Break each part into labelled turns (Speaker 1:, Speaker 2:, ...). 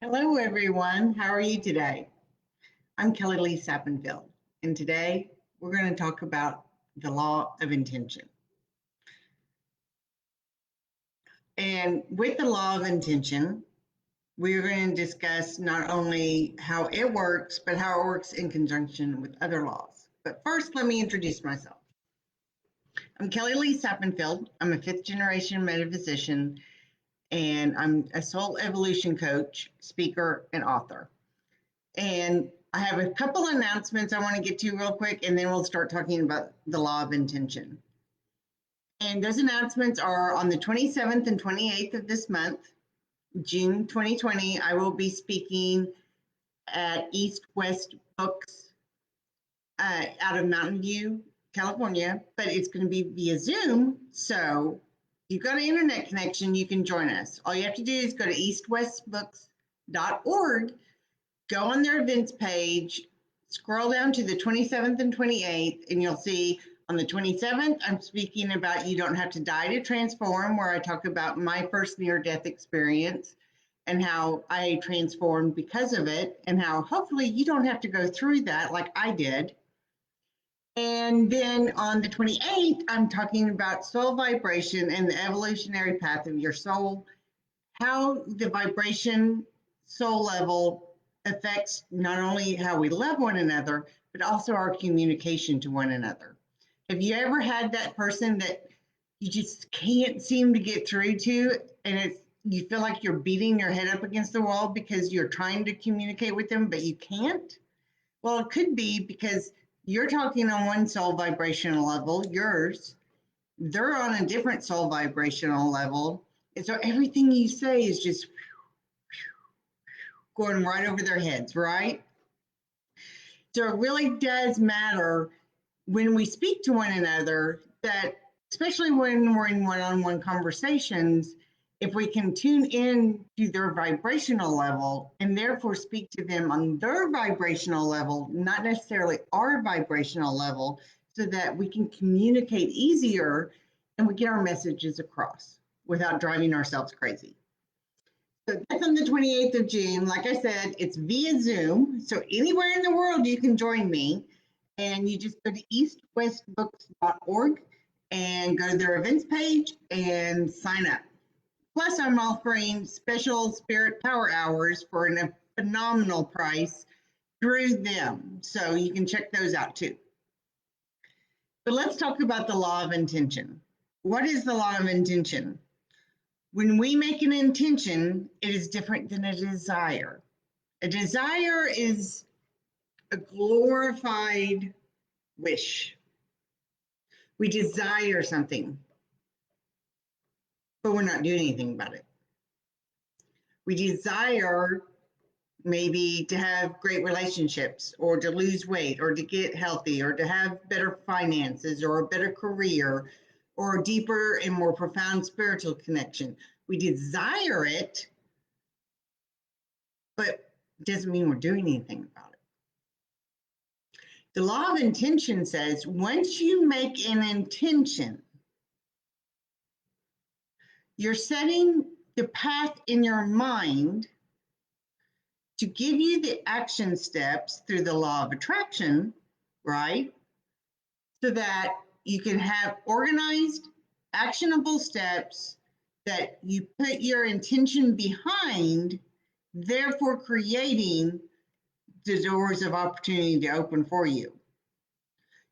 Speaker 1: Hello, everyone. How are you today? I'm Kelly Lee Sappenfield, and today we're going to talk about the law of intention. And with the law of intention, we're going to discuss not only how it works, but how it works in conjunction with other laws. But first, let me introduce myself. I'm Kelly Lee Sappenfield. I'm a fifth generation metaphysician, and I'm a soul evolution coach, speaker, and author. And I have a couple announcements I want to get to real quick, and then we'll start talking about the law of intention. And those announcements are on the 27th and 28th of this month, June 2020. I will be speaking at East West Books out of Mountain View, California, but it's going to be via Zoom. So if you've got an internet connection, you can join us. All you have to do is go to eastwestbooks.org. Go on their events page, scroll down to the 27th and 28th, and you'll see on the 27th, I'm speaking about You Don't Have to Die to Transform, where I talk about my first near-death experience and how I transformed because of it, and how hopefully you don't have to go through that like I did. And then on the 28th, I'm talking about soul vibration and the evolutionary path of your soul, how the vibration soul level affects not only how we love one another, but also our communication to one another. Have you ever had that person that you just can't seem to get through to, and you feel like you're beating your head up against the wall because you're trying to communicate with them, but you can't? Well, it could be because you're talking on one soul vibrational level, yours, they're on a different soul vibrational level. And so everything you say is just going right over their heads, right? So it really does matter when we speak to one another that, especially when we're in one-on-one conversations, if we can tune in to their vibrational level and therefore speak to them on their vibrational level, not necessarily our vibrational level, so that we can communicate easier and we get our messages across without driving ourselves crazy. So that's on the 28th of June. Like I said, it's via Zoom. So anywhere in the world you can join me. And you just go to eastwestbooks.org and go to their events page and sign up. Plus, I'm offering special Spirit Power Hours for a phenomenal price through them. So you can check those out too. But let's talk about the law of intention. What is the law of intention? When we make an intention, it is different than a desire. A desire is a glorified wish. We desire something, but we're not doing anything about it. We desire maybe to have great relationships or to lose weight or to get healthy or to have better finances or a better career or a deeper and more profound spiritual connection. We desire it, but it doesn't mean we're doing anything about it. The law of intention says once you make an intention, you're setting the path in your mind to give you the action steps through the law of attraction, right? So that you can have organized, actionable steps that you put your intention behind, therefore creating the doors of opportunity to open for you.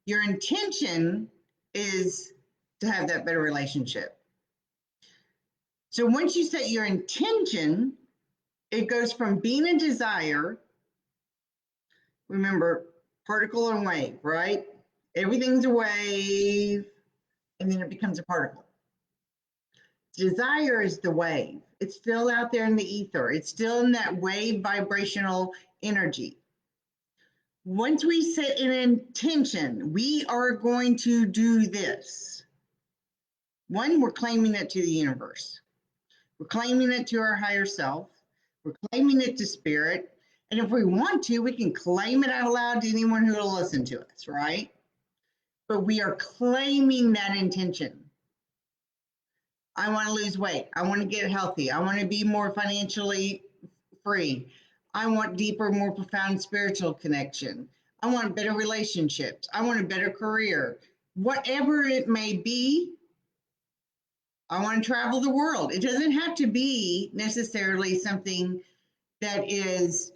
Speaker 1: Your intention is to have that better relationship. So once you set your intention, it goes from being a desire, remember, particle and wave, right? Everything's a wave, and then it becomes a particle. Desire is the wave. It's still out there in the ether. It's still in that wave vibrational energy. Once we set an intention, we are going to do this. One, we're claiming it to the universe. We're claiming it to our higher self. We're claiming it to spirit. And if we want to, we can claim it out loud to anyone who will listen to us, right? But we are claiming that intention. I want to lose weight. I want to get healthy. I want to be more financially free. I want deeper, more profound spiritual connection. I want better relationships. I want a better career. Whatever it may be, I want to travel the world. It doesn't have to be necessarily something that is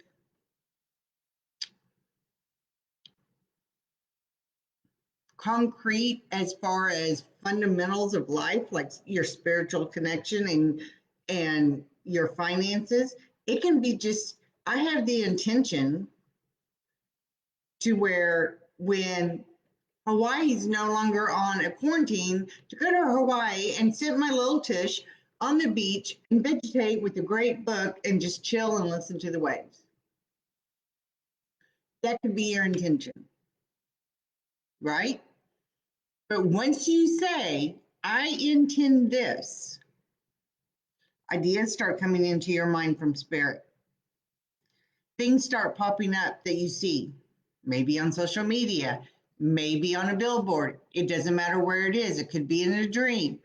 Speaker 1: concrete as far as fundamentals of life, like your spiritual connection and your finances. It can be just, I have the intention to where when Hawaii's no longer on a quarantine, to go to Hawaii and sit my little tush on the beach and vegetate with a great book and just chill and listen to the waves. That could be your intention, right? But once you say, I intend this, ideas start coming into your mind from spirit. Things start popping up that you see, maybe on social media, maybe on a billboard. It doesn't matter where it is. It could be in a dream.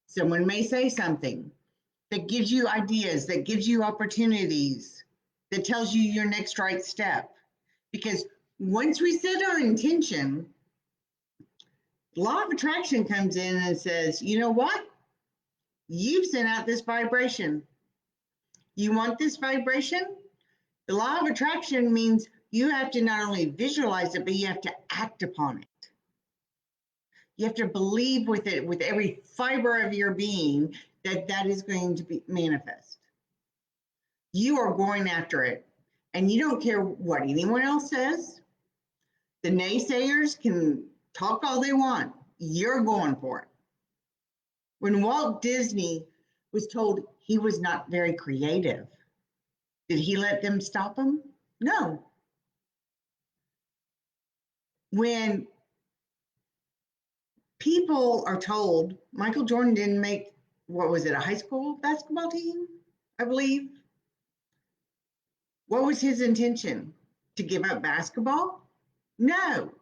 Speaker 1: Someone may say something that gives you ideas, that gives you opportunities, that tells you your next right step. Because once we set our intention, law of attraction comes in and says, you know what? You've sent out this vibration. You want this vibration? The law of attraction means you have to not only visualize it, but you have to act upon it. You have to believe with it, with every fiber of your being, that that is going to be manifest. You are going after it, and you don't care what anyone else says. The naysayers can talk all they want. You're going for it. When Walt Disney was told he was not very creative, did he let them stop him? No. When people are told Michael Jordan didn't make, what was it, a high school basketball team, I believe? What was his intention? To give up basketball? No.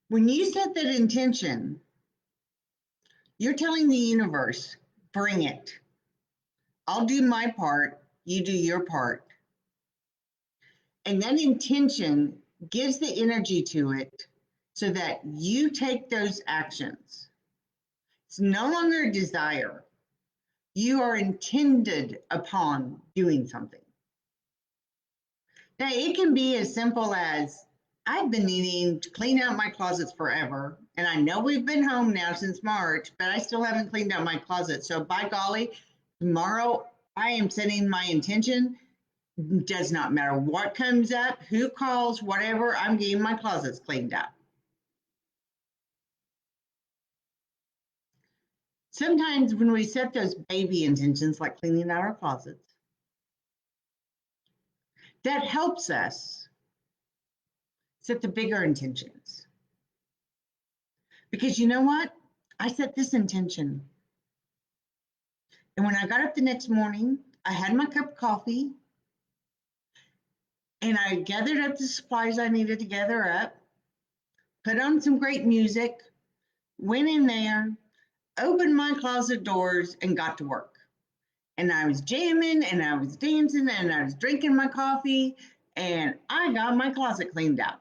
Speaker 1: When you set that intention, you're telling the universe, bring it. I'll do my part, you do your part. And that intention gives the energy to it so that you take those actions. It's no longer a desire. You are intended upon doing something. Now, it can be as simple as, I've been needing to clean out my closets forever. And I know we've been home now since March, but I still haven't cleaned out my closet. So by golly, tomorrow I am setting my intention. Does not matter what comes up, who calls, whatever, I'm getting my closets cleaned out. Sometimes when we set those baby intentions, like cleaning out our closets, that helps us set the bigger intentions. Because you know what? I set this intention. And when I got up the next morning, I had my cup of coffee and I gathered up the supplies I needed to gather up, put on some great music, went in there, opened my closet doors, and got to work. And I was jamming and I was dancing and I was drinking my coffee and I got my closet cleaned out.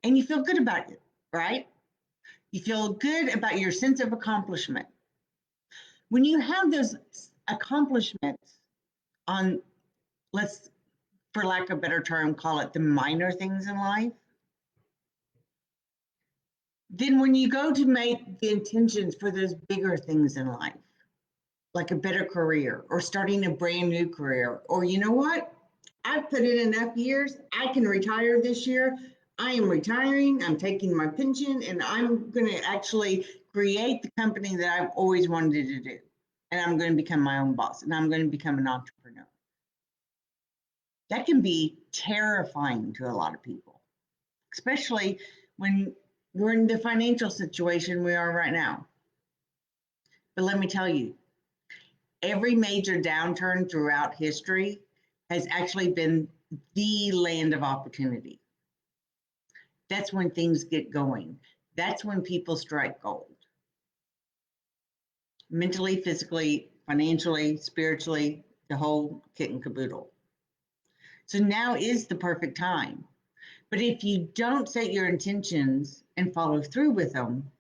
Speaker 1: And you feel good about it, right? You feel good about your sense of accomplishment. When you have those accomplishments on, let's, for lack of a better term, call it the minor things in life, then when you go to make the intentions for those bigger things in life, like a better career or starting a brand new career, or you know what? I've put in enough years. I can retire this year. I am retiring. I'm taking my pension and I'm going to actually create the company that I've always wanted to do. And I'm going to become my own boss and I'm going to become an entrepreneur. That can be terrifying to a lot of people, especially when we're in the financial situation we are right now. But let me tell you, every major downturn throughout history has actually been the land of opportunity. That's when things get going. That's when people strike gold. Mentally, physically, financially, spiritually, the whole kit and caboodle. So now is the perfect time. But if you don't set your intentions and follow through with them,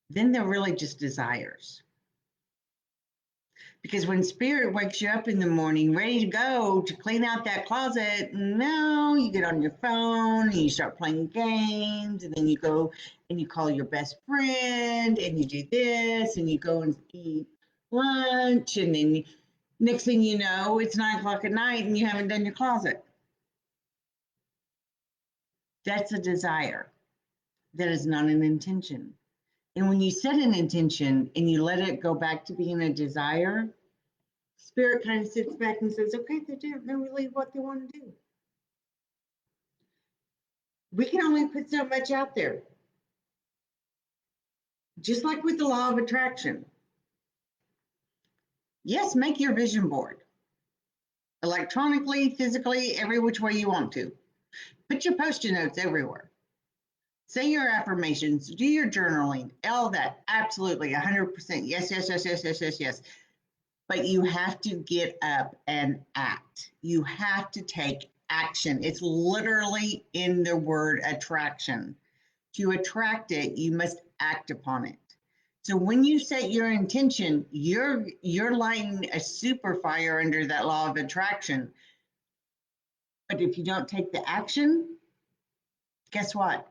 Speaker 1: then they're really just desires. Because when spirit wakes you up in the morning, ready to go to clean out that closet, no, you get on your phone and you start playing games, and then you go and you call your best friend and you do this and you go and eat lunch, and then next thing you know, it's 9 o'clock at night and you haven't done your closet. That's a desire. That is not an intention. And when you set an intention and you let it go back to being a desire, spirit kind of sits back and says, okay, they don't know really what they want to do. We can only put so much out there. Just like with the law of attraction. Yes, make your vision board. Electronically, physically, every which way you want to. Put your post-it notes everywhere. Say your affirmations, do your journaling, all that. Absolutely, 100%. Yes, yes, yes, yes, yes, yes, yes. But you have to get up and act. You have to take action. It's literally in the word attraction. To attract it, you must act upon it. So when you set your intention, you're lighting a super fire under that law of attraction. But if you don't take the action, guess what?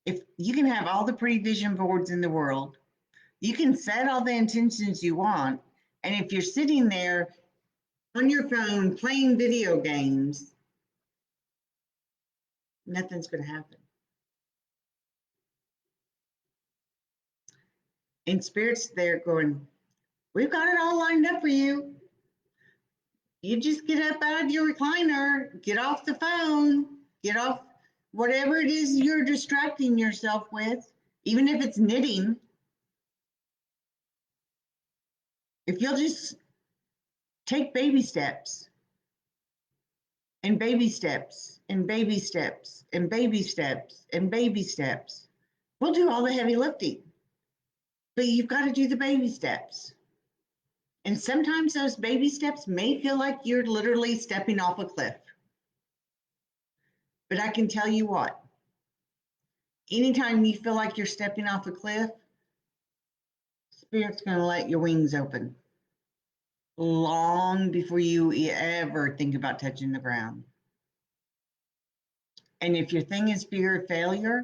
Speaker 1: If you can have all the pretty vision boards in the world, you can set all the intentions you want, and if you're sitting there on your phone playing video games, nothing's going to happen. And spirit's there going, we've got it all lined up for you. You just get up out of your recliner, get off the phone, get off whatever it is you're distracting yourself with, even if it's knitting. If you'll just take baby steps and baby steps and baby steps and baby steps and baby steps, we'll do all the heavy lifting. But you've got to do the baby steps. And sometimes those baby steps may feel like you're literally stepping off a cliff. But I can tell you what, anytime you feel like you're stepping off a cliff, Spirit's going to let your wings open long before you ever think about touching the ground. And if your thing is fear of failure,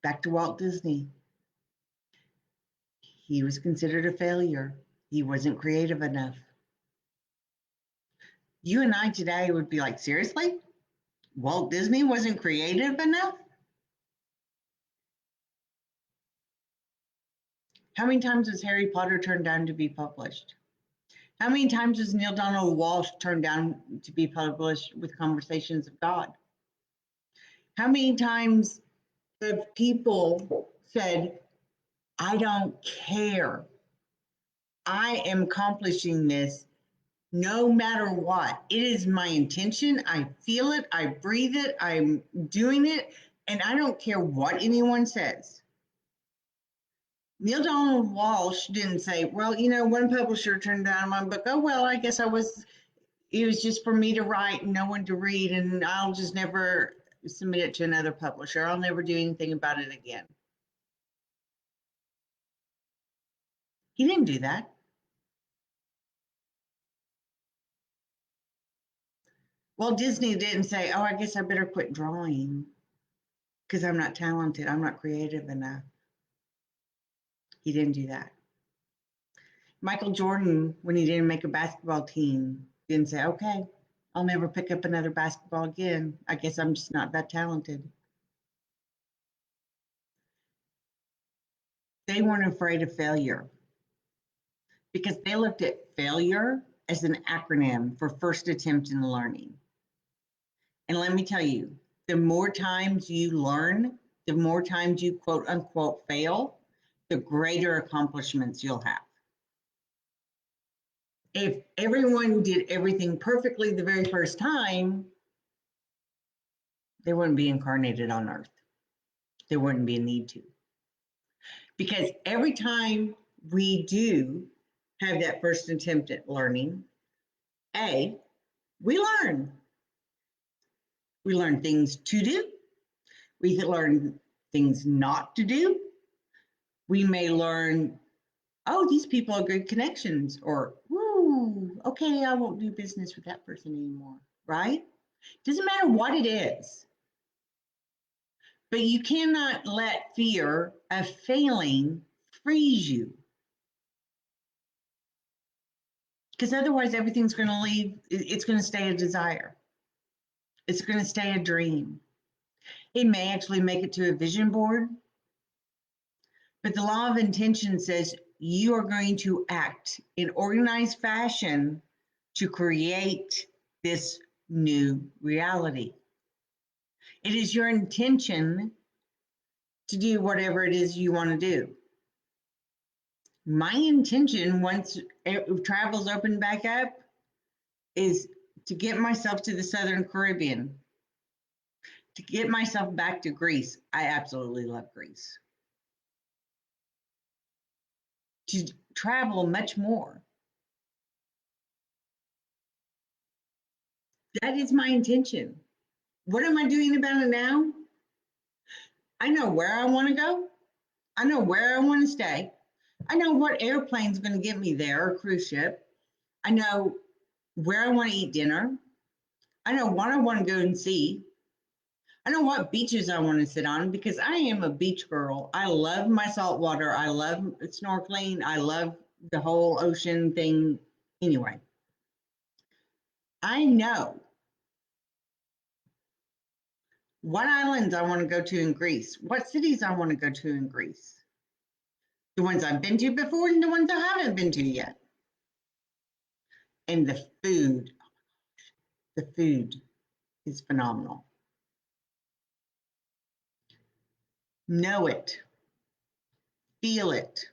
Speaker 1: back to Walt Disney. He was considered a failure. He wasn't creative enough. You and I today would be like, seriously? Walt Disney wasn't creative enough? How many times was Harry Potter turned down to be published? How many times was Neil Donald Walsh turned down to be published with Conversations of God? How many times have people said, I don't care. I am accomplishing this no matter what. It is my intention. I feel it. I breathe it. I'm doing it. And I don't care what anyone says. Neil Donald Walsh didn't say, well, one publisher turned down my book. Oh, well, I guess it was just for me to write and no one to read, and I'll just never submit it to another publisher. I'll never do anything about it again. He didn't do that. Well, Disney didn't say, oh, I guess I better quit drawing because I'm not talented. I'm not creative enough. He didn't do that. Michael Jordan, when he didn't make a basketball team, didn't say, okay, I'll never pick up another basketball again. I guess I'm just not that talented. They weren't afraid of failure because they looked at failure as an acronym for first attempt in learning. And let me tell you, the more times you learn, the more times you quote unquote fail, the greater accomplishments you'll have. If everyone did everything perfectly the very first time, they wouldn't be incarnated on Earth. There wouldn't be a need to. Because every time we do have that first attempt at learning, we learn. We learn things to do. We learn things not to do. We may learn, oh, these people are good connections, or, whoo, okay, I won't do business with that person anymore, right? Doesn't matter what it is. But you cannot let fear of failing freeze you. Because otherwise, everything's going to leave, it's going to stay a desire. It's going to stay a dream. It may actually make it to a vision board, but the law of intention says you are going to act in organized fashion to create this new reality. It is your intention to do whatever it is you want to do. My intention, once travel's opened back up, is to get myself to the Southern Caribbean, to get myself back to Greece. I absolutely love Greece. To travel much more. That is my intention. What am I doing about it now? I know where I want to go. I know where I want to stay. I know what airplane's going to get me there, or cruise ship. I know where I want to eat dinner. I know what I want to go and see. I know what beaches I want to sit on because I am a beach girl. I love my salt water. I love snorkeling. I love the whole ocean thing. Anyway, I know what islands I want to go to in Greece, what cities I want to go to in Greece, the ones I've been to before and the ones I haven't been to yet. And the food is phenomenal. Know it, feel it,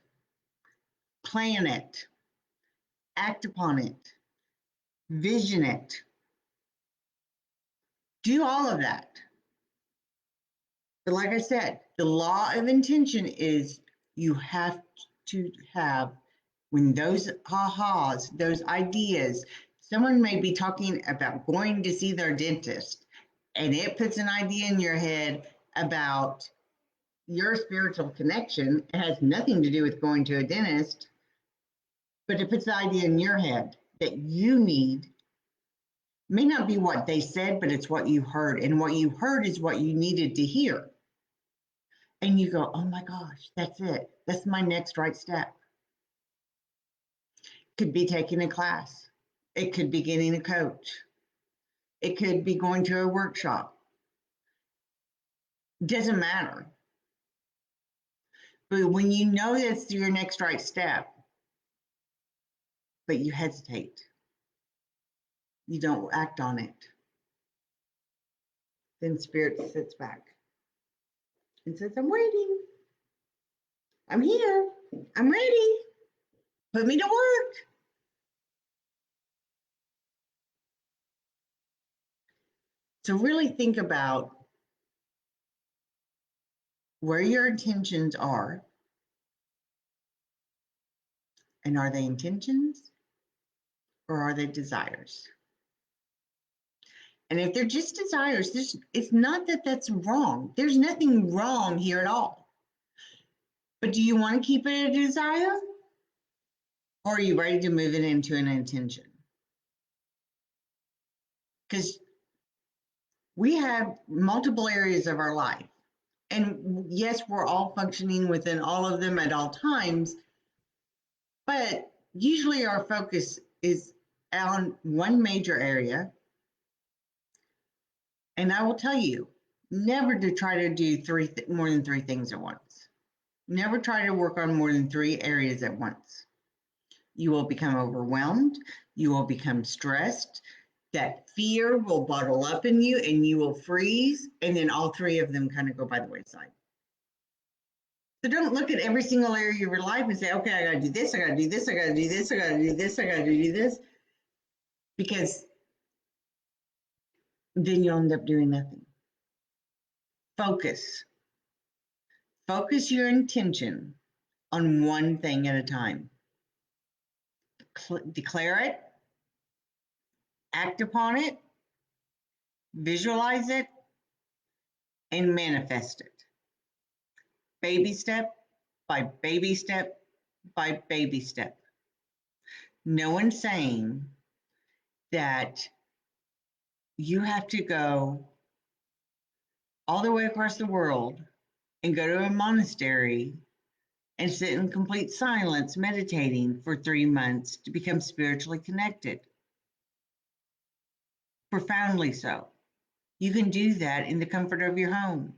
Speaker 1: plan it, act upon it, vision it. Do all of that. But like I said, the law of intention is you have to have, when those ahas, those ideas, someone may be talking about going to see their dentist, and it puts an idea in your head about your spiritual connection. It has nothing to do with going to a dentist, but it puts the idea in your head that you need. May not be what they said, but it's what you heard. And what you heard is what you needed to hear. And you go, oh my gosh, that's it. That's my next right step. Could be taking a class. It could be getting a coach. It could be going to a workshop. Doesn't matter. But when you know that's your next right step, but you hesitate, you don't act on it, then spirit sits back and says, I'm waiting. I'm here. I'm ready. Put me to work. So really think about where your intentions are, and are they intentions or are they desires? And if they're just desires, it's not that that's wrong. There's nothing wrong here at all. But do you want to keep it a desire? Or are you ready to move it into an intention? Because we have multiple areas of our life. And yes, we're all functioning within all of them at all times. But usually our focus is on one major area. And I will tell you, never to try to do more than three things at once. Never try to work on more than three areas at once. You will become overwhelmed. You will become stressed. That fear will bottle up in you and you will freeze. And then all three of them kind of go by the wayside. So don't look at every single area of your life and say, okay, I got to do this. I got to do this. I got to do this. I got to do this. I got to do this. Because then you'll end up doing nothing. Focus. Focus your intention on one thing at a time. Declare it, act upon it, visualize it, and manifest it. Baby step by baby step by baby step. No one's saying that you have to go all the way across the world and go to a monastery and sit in complete silence meditating for 3 months to become spiritually connected. Profoundly so. You can do that in the comfort of your home.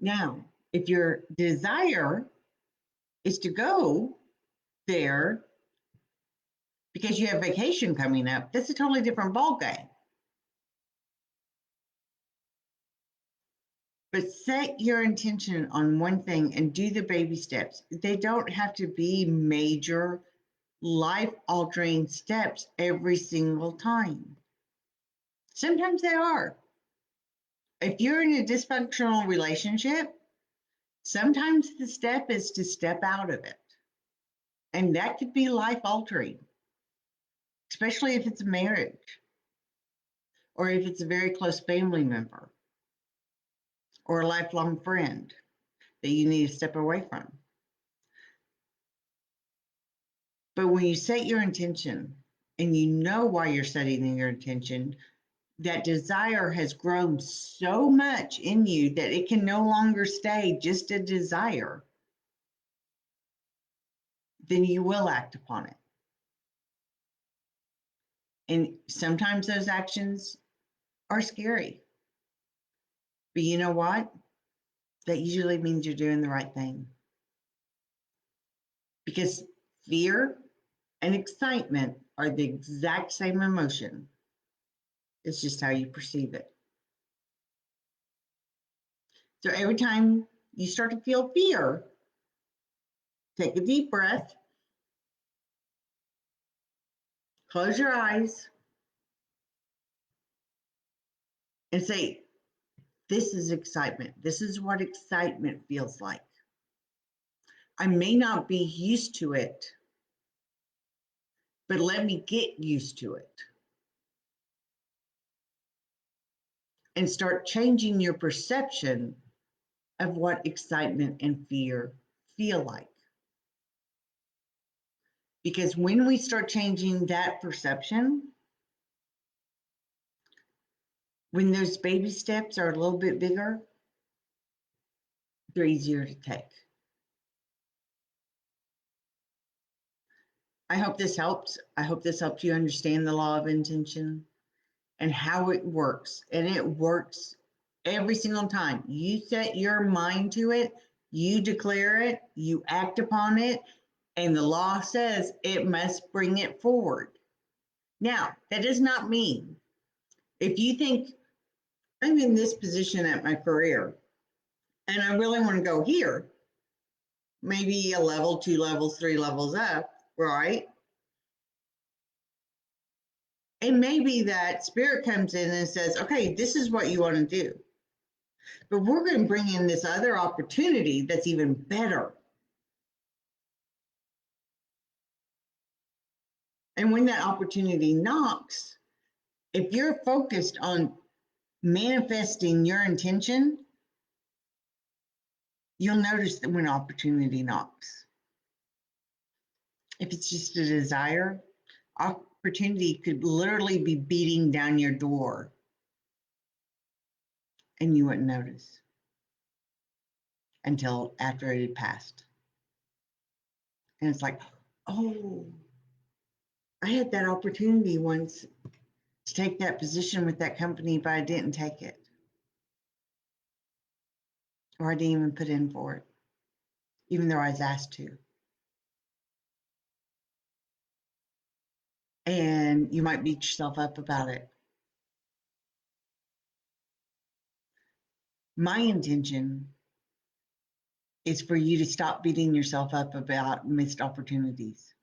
Speaker 1: Now, if your desire is to go there because you have vacation coming up, that's a totally different ballgame. But set your intention on one thing and do the baby steps. They don't have to be major life-altering steps every single time. Sometimes they are. If you're in a dysfunctional relationship, sometimes the step is to step out of it. And that could be life-altering, especially if it's a marriage or if it's a very close family member or a lifelong friend that you need to step away from. But when you set your intention and you know why you're setting your intention, that desire has grown so much in you that it can no longer stay just a desire, then you will act upon it. And sometimes those actions are scary. But you know what? That usually means you're doing the right thing. Because fear and excitement are the exact same emotion. It's just how you perceive it. So every time you start to feel fear, take a deep breath, close your eyes, and say, this is excitement. This is what excitement feels like. I may not be used to it, but let me get used to it. And start changing your perception of what excitement and fear feel like. Because when we start changing that perception, when those baby steps are a little bit bigger, they're easier to take. I hope this helps. I hope this helps you understand the law of intention and how it works. And it works every single time. You set your mind to it, you declare it, you act upon it, and the law says it must bring it forward. Now, that does not mean if you think I'm in this position at my career and I really want to go here, maybe a level, 2 levels, 3 levels up, right? And maybe that spirit comes in and says, okay, this is what you want to do. But we're going to bring in this other opportunity that's even better. And when that opportunity knocks, if you're focused on manifesting your intention, you'll notice that when opportunity knocks. If it's just a desire, opportunity could literally be beating down your door and you wouldn't notice until after it had passed. And it's like, oh, I had that opportunity once to take that position with that company, but I didn't take it. Or I didn't even put in for it, even though I was asked to. And you might beat yourself up about it. My intention is for you to stop beating yourself up about missed opportunities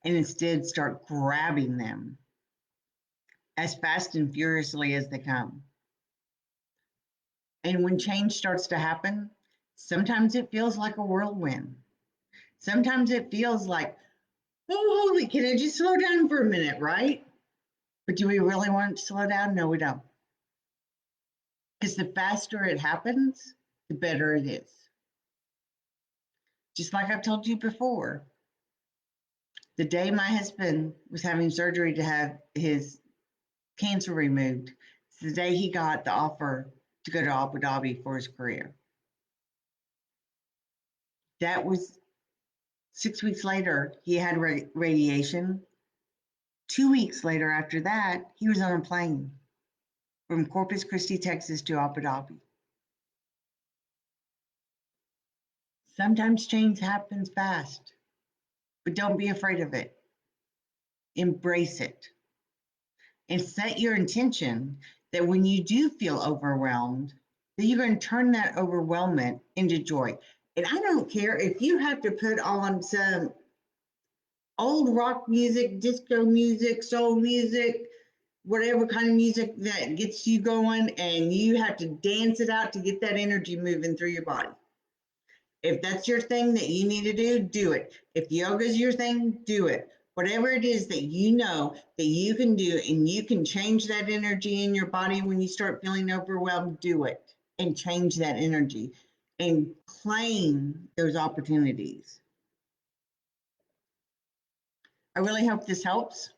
Speaker 1: and instead start grabbing them as fast and furiously as they come. And when change starts to happen, Sometimes it feels like a whirlwind. Sometimes it feels like, oh, holy, can I just slow down for a minute, right? But do we really want to slow down? No, we don't. Because the faster it happens, the better it is. Just like I've told you before, the day my husband was having surgery to have his cancer removed, it's the day he got the offer to go to Abu Dhabi for his career. That was 6 weeks later, he had radiation. 2 weeks later, after that, he was on a plane from Corpus Christi, Texas to Abu Dhabi. Sometimes change happens fast, but don't be afraid of it. Embrace it and set your intention that when you do feel overwhelmed, that you're going to turn that overwhelmment into joy. And I don't care if you have to put on some old rock music, disco music, soul music, whatever kind of music that gets you going, and you have to dance it out to get that energy moving through your body. If that's your thing that you need to do it. If yoga is your thing, do it. Whatever it is that you know that you can do and you can change that energy in your body when you start feeling overwhelmed, do it and change that energy and claim those opportunities. I really hope this helps.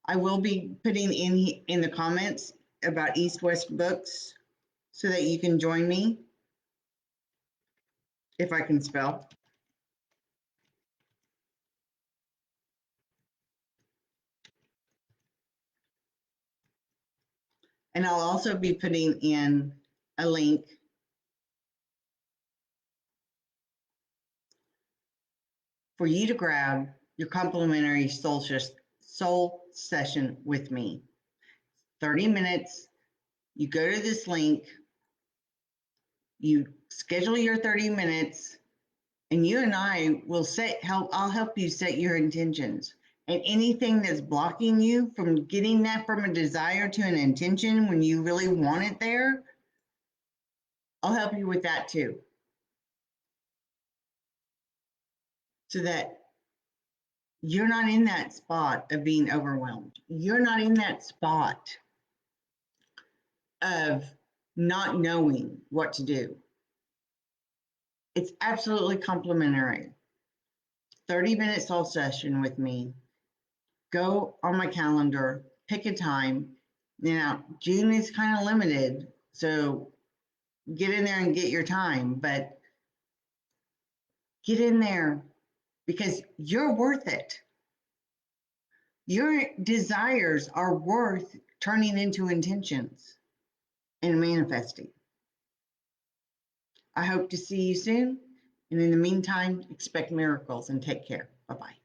Speaker 1: I will be putting in the comments about East West Books so that you can join me if I can spell. And I'll also be putting in a link for you to grab your complimentary soul session with me. 30 minutes. You go to this link, you schedule your 30 minutes, and you and I will I'll help you set your intentions. And anything that's blocking you from getting that from a desire to an intention when you really want it there, I'll help you with that too. So that you're not in that spot of being overwhelmed. You're not in that spot of not knowing what to do. It's absolutely complimentary. 30-minute soul session with me. Go on my calendar, pick a time. Now, June is kind of limited, so get in there and get your time, but get in there because you're worth it. Your desires are worth turning into intentions and manifesting. I hope to see you soon. And in the meantime, expect miracles and take care. Bye-bye.